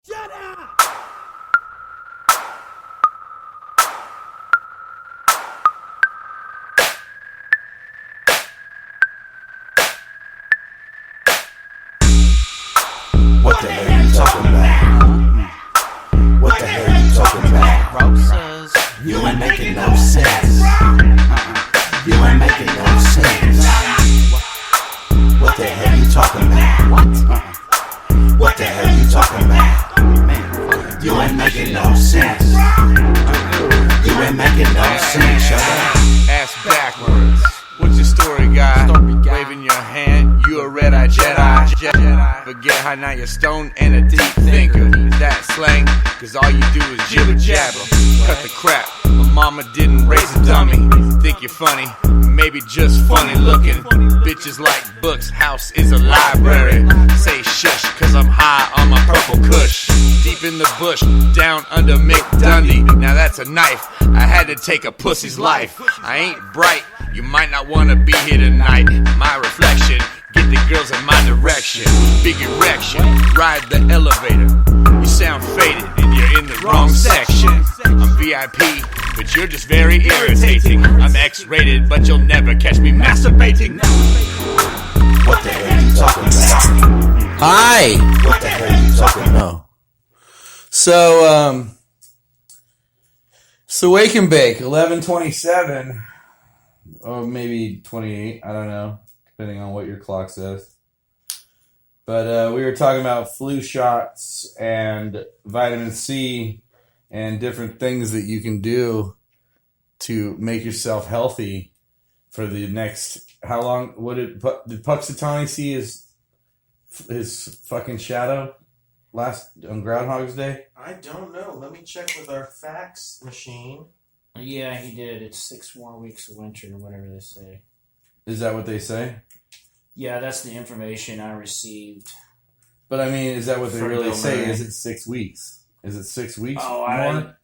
Shut up! What the hell you talking about? What the hell you talking about? Roses. You ain't making no sense. You ain't making no sense. What the hell you talking about? What the hell you talking about? You ain't making no sense. You ain't making no sense. Shut up. Ass backwards. What's your story, guy? Waving your hand, you a red-eyed Jedi. Forget how now you're stoned and a deep thinker. Is that slang? Cause all you do is jibber jabber. Cut the crap. My mama didn't raise a dummy. Think you're funny, maybe just funny looking. Bitches like books, house is a library. Say shush, cause I'm high on my purple kush. Deep in the bush, down under Mick Dundee. Now that's a knife, I had to take a pussy's life. I ain't bright, you might not wanna be here tonight. My reflection, get the girls in my direction. Big erection, ride the elevator. You sound faded and you're in the wrong section. I'm VIP, but you're just very irritating. I'm X-rated, but you'll never catch me masturbating. What the hell you talking about? Hi. What the hell you talking about? So Wake and Bake, 11:27, or maybe 28, I don't know, depending on what your clock says. But we were talking about flu shots and vitamin C and different things that you can do to make yourself healthy for the next, how long, did Puxatawny see his fucking shadow on Groundhog's Day? I don't know. Let me check with our fax machine. Yeah, he did. It's 6 more weeks of winter or whatever they say. Is that what they say? Yeah, that's the information I received. But I mean, is that what they From really Bill say? Murray. Is it 6 weeks? Is it 6 weeks? Oh, more?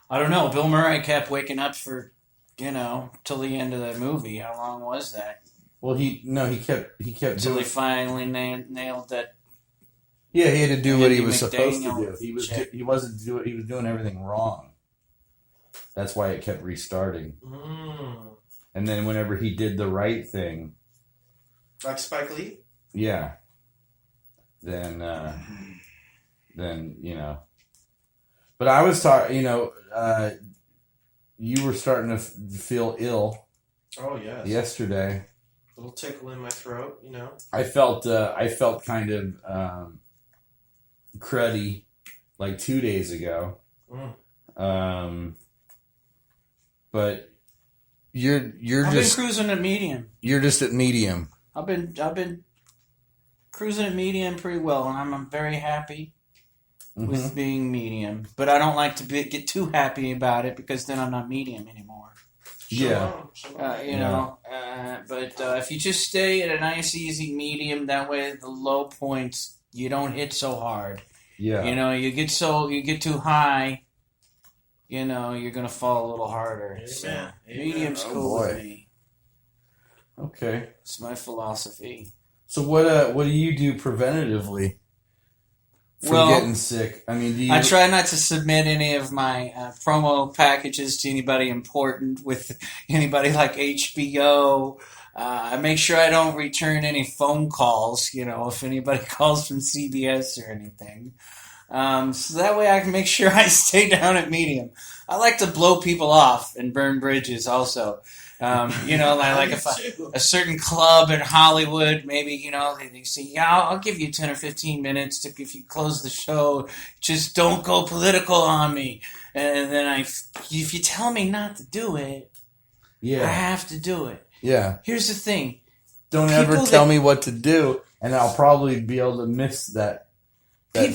I don't know. Bill Murray kept waking up for, till the end of the movie. How long was that? Well, he kept Until doing. they finally nailed that. Yeah, he had to do what he was Andy supposed to McDaniel do. check. He was doing everything wrong. That's why it kept restarting. And then whenever he did the right thing, Like Spike Lee? yeah, then But I was talking. You were starting to feel ill. Oh, yes. Yesterday. A little tickle in my throat, I felt kind of cruddy like 2 days ago. But you're I've just been cruising at medium. You're just at medium. I've been cruising at medium pretty well, and I'm very happy with being medium. But I don't like to get too happy about it because then I'm not medium anymore. Yeah. But if you just stay at a nice, easy medium, that way the low points you don't hit so hard. Yeah. You get too high. You're gonna fall a little harder. Amen. So Amen. medium's Oh, cool boy. with me. Okay. It's my philosophy. So what do you do preventatively for getting sick? I mean, I try not to submit any of my promo packages to anybody important with anybody like HBO. I make sure I don't return any phone calls, if anybody calls from CBS or anything. So that way I can make sure I stay down at medium. I like to blow people off and burn bridges also. Like if a certain club in Hollywood, maybe, they say, yeah, I'll give you 10 or 15 minutes if you close the show. Just don't go political on me. And then if you tell me not to do it, I have to do it. Yeah. Here's the thing. Don't ever tell me what to do, and I'll probably be able to miss that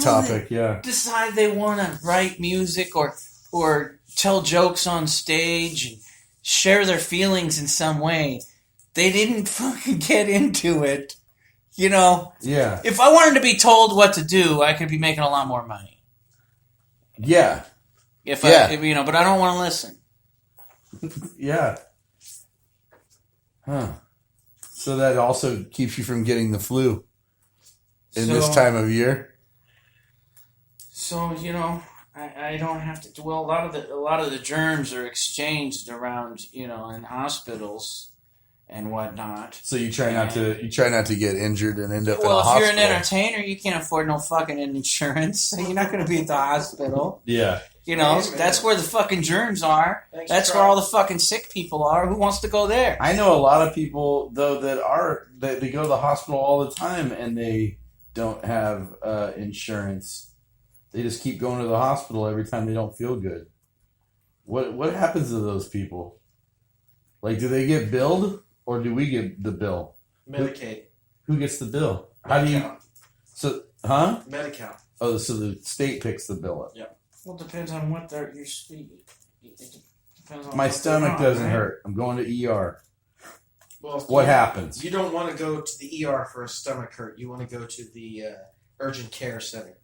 topic. Decide they want to write music or tell jokes on stage and share their feelings in some way. They didn't fucking get into it. Yeah. If I wanted to be told what to do, I could be making a lot more money. Yeah. But I don't want to listen. Yeah. Huh. So that also keeps you from getting the flu in this time of year? So I don't have to. Well, a lot of the germs are exchanged around, in hospitals and whatnot. So you try not to get injured and end up in a Well, if hospital. you're an entertainer, you can't afford no fucking insurance. So you're not going to be at the hospital. Yeah. That's where the fucking germs are. That's where all the fucking sick people are. Who wants to go there? I know a lot of people though that they go to the hospital all the time and they don't have insurance. They just keep going to the hospital every time they don't feel good. What happens to those people? Like, do they get billed or do we get the bill? Medicaid. Who gets the bill? How do you? Medi-Cal. So, huh? Medi-Cal. Oh, so the state picks the bill up. Yep. Well, it depends on what you're speaking. It depends on My what stomach they're on, doesn't right? hurt. I'm going to ER. Well, What happens? You don't want to go to the ER for a stomach hurt. You want to go to the urgent care center.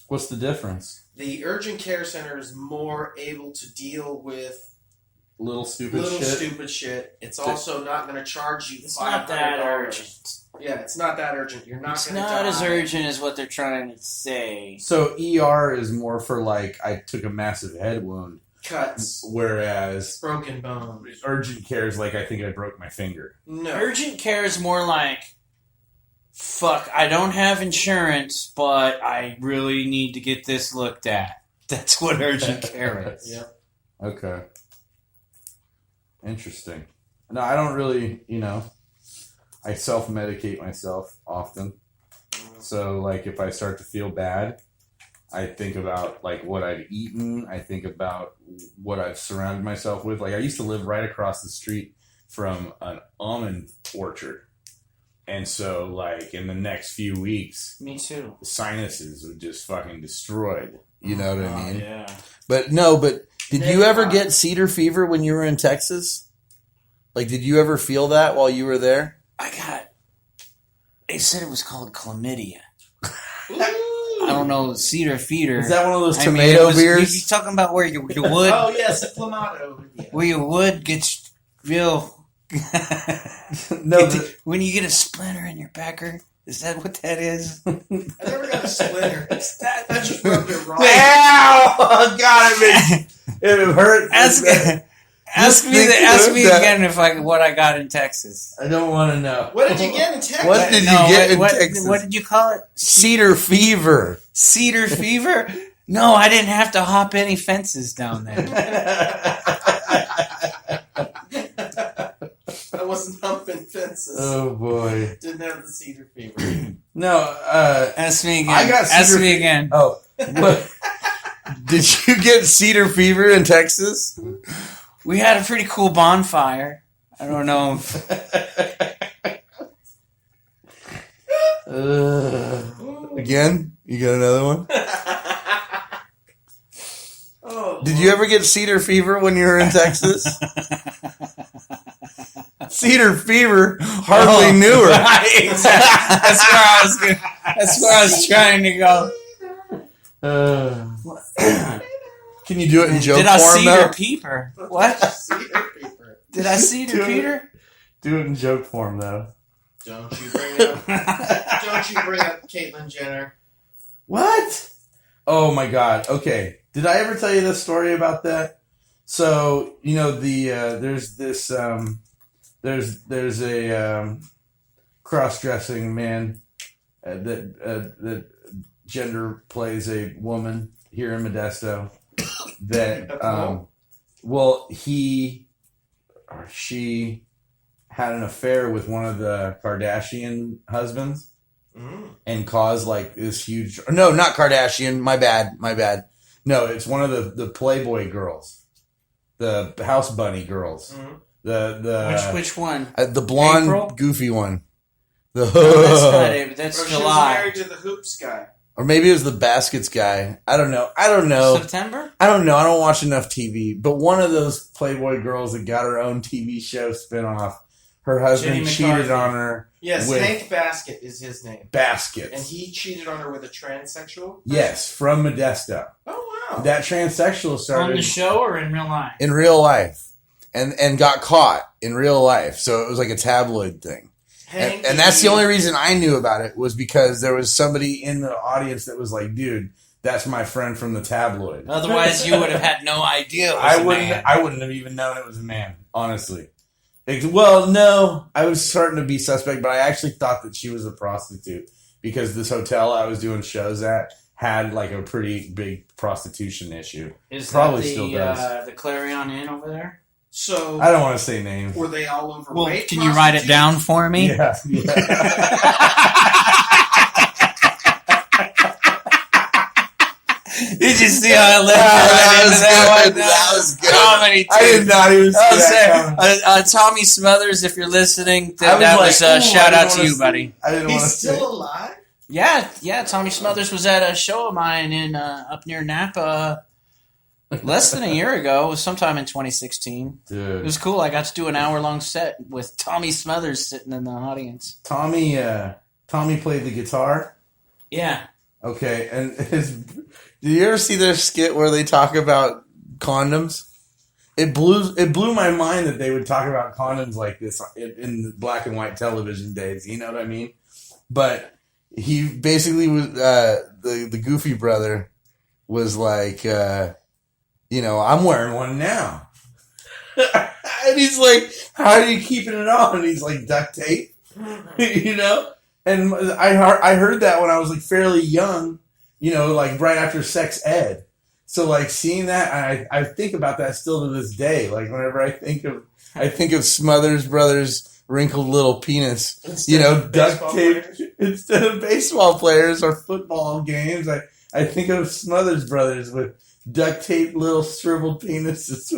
What's the difference? The urgent care center is more able to deal with Little stupid shit. It's also not going to charge you. It's not that urgent. Yeah, it's not that urgent. You're not It's going to die. not as urgent as what they're trying to say. So ER is more for like I took a massive head wound, Cuts, whereas broken bones. urgent care is like I think I broke my finger. No. Urgent care is more like, fuck, I don't have insurance, but I really need to get this looked at. That's what urgent care is. Yep. Okay. Interesting. No, I don't really, I self-medicate myself often. So, like, if I start to feel bad, I think about, like, what I've eaten. I think about what I've surrounded myself with. Like, I used to live right across the street from an almond orchard. And so, like, in the next few weeks, Me too. the sinuses are just fucking destroyed. You know what I mean? Yeah. But did you ever get cedar fever when you were in Texas? Like, did you ever feel that while you were there? They said it was called chlamydia. I don't know, cedar fever. Is that one of those I tomato mean, beers? You're talking about where your wood, Oh, yes, Clamato. Yeah. where your wood gets real. No, When you get a splinter in your pecker, is that what that is? I never got a splinter. I just rubbed it wrong. Ow! Oh, God, it hurt. Ask me again what I got in Texas. I don't want to know. What did you get in Texas? What did you get in Texas? What did you call it? Cedar fever. Cedar fever? No, I didn't have to hop any fences down there. I wasn't humping fences. Oh, boy. Didn't have the cedar fever. No, Ask me again. I got Ask cedar me again. Oh, what? Did you get cedar fever in Texas? We had a pretty cool bonfire. I don't know. Again? You got another one? Oh, Did you ever get cedar fever when you were in Texas? Cedar fever? Hardly knew her. That's where I was trying to go. Can you do it in joke Did I form, cedar though? peeper? What? cedar fever. Did I cedar Peter? do it in joke form, though. Don't you bring up Caitlyn Jenner. What? Oh, my God. Okay. Did I ever tell you this story about that? So, there's this, there's a cross-dressing man that gender plays a woman here in Modesto that, he or she had an affair with one of the Kardashian husbands and caused like this huge, no, not Kardashian. My bad. No, it's one of the Playboy girls, the House Bunny girls. The Which one? The blonde, April? goofy one. That's not it. That's Or she was July. married to the hoops guy. Or maybe it was the baskets guy. I don't know. September? I don't know. I don't watch enough TV. But one of those Playboy girls that got her own TV show spinoff, her husband Jenny cheated McCarthy. on her. Yes, with Hank Basket is his name. Baskets. And he cheated on her with a transsexual? Yes, from Modesto. Oh, wow. That transsexual On started. the show or in real life? in real life. And got caught in real life. So it was like a tabloid thing. And that's the only reason I knew about it was because there was somebody in the audience that was like, dude, that's my friend from the tabloid. Otherwise, you would have had no idea it was a man. I wouldn't have even known it was a man, honestly. Well, no, I was starting to be suspect, but I actually thought that she was a prostitute because this hotel I was doing shows at had like a pretty big prostitution issue. Is Probably that still does. The Clarion Inn over there? So I don't want to say names. were they all overweight? Well, can you write it down for me? Yeah. Did you see how I left right into that one? That was good. Comedy, I did not even see that coming. Tommy Smothers, if you're listening, I was that like, was ooh, I shout didn't out to wanna you, see- buddy. I didn't want to He's say. still alive? Yeah. Tommy Smothers was at a show of mine in up near Napa less than a year ago. It was sometime in 2016. It Dude, was cool. I got to do an hour-long set with Tommy Smothers sitting in the audience. Tommy played the guitar. Yeah. Okay, and Did you ever see their skit where they talk about condoms? it blew my mind that they would talk about condoms like this in the black and white television days. You know what I mean? But He basically was the Goofy brother was like, I'm wearing one now, and he's like, "How are you keeping it on?" And he's like, "Duct tape," And I heard that when I was like fairly young, like right after sex ed. So like seeing that, I think about that still to this day. Like whenever I think of Smothers Brothers wrinkled little penis, duct tape instead of baseball players or football games. I think of Smothers Brothers with duct tape little shriveled penises.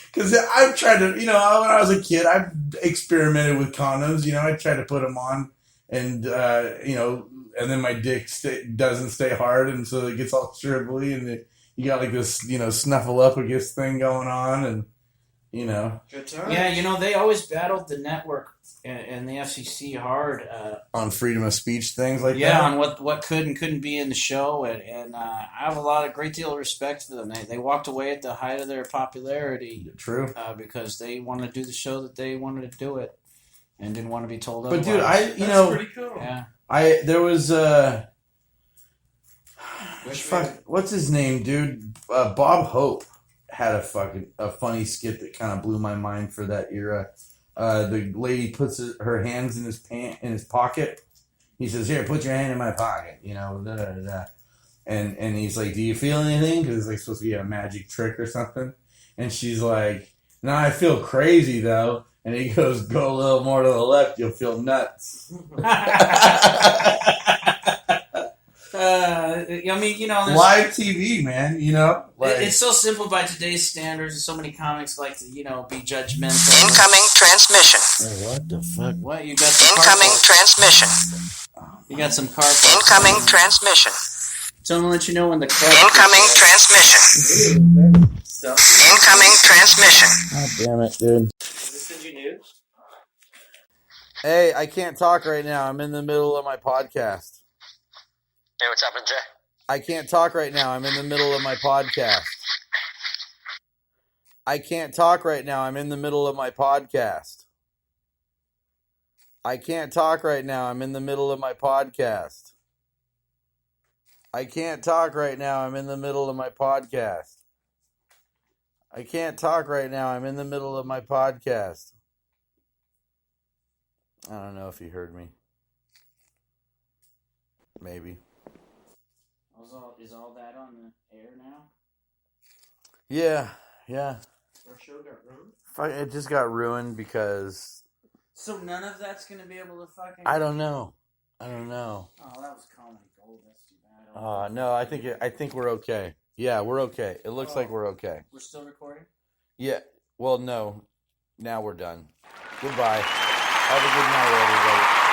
Because I've tried to, when I was a kid, I experimented with condoms. I tried to put them on, and and then my dick doesn't stay hard, and so it gets all shrivelly, and you got like this, snuffleupagus thing going on, and Good time. Yeah, they always battled the network and the FCC hard. on freedom of speech things like Yeah, that. on what could and couldn't be in the show, and I have a great deal of respect for them. They walked away at the height of their popularity True. because they wanted to do the show that they wanted to do it, and didn't want to be told But otherwise. dude, That's pretty cool. Yeah. there was what's his name, dude? Bob Hope had a funny skit that kind of blew my mind for that era. The lady puts her hands in his pocket. He says, "Here, put your hand in my pocket." Da, da, da, da. And he's like, "Do you feel anything?" Because it's like supposed to be a magic trick or something. And she's like, "No, I feel crazy though." And he goes, "Go a little more to the left, you'll feel nuts." There's Live TV, man. it's so simple by today's standards, and so many comics like to, be judgmental. Incoming transmission. What the fuck? What you got? Some Incoming car transmission. You got some car parts. Incoming transmission. So I'm gonna let you know when the car. Incoming transmission. Incoming transmission. God damn it, dude. Hey, I can't talk right now. I'm in the middle of my podcast. Hey, what's happening, Jay? I can't talk right now. I'm in the middle of my podcast. I can't talk right now. I'm in the middle of my podcast. I can't talk right now. I'm in the middle of my podcast. I can't talk right now. I'm in the middle of my podcast. I can't talk right now. I'm in the middle of my podcast. I don't know if you heard me. Maybe. Is all that on the air now? Yeah. Our show got ruined. It just got ruined because So none of that's gonna be able to fucking. I don't know. Oh, that was comedy gold. That's too bad. No, I think we're okay. Yeah, we're okay. It looks like we're okay. We're still recording. Yeah. Well, no. Now we're done. Goodbye. Have a good night, everybody.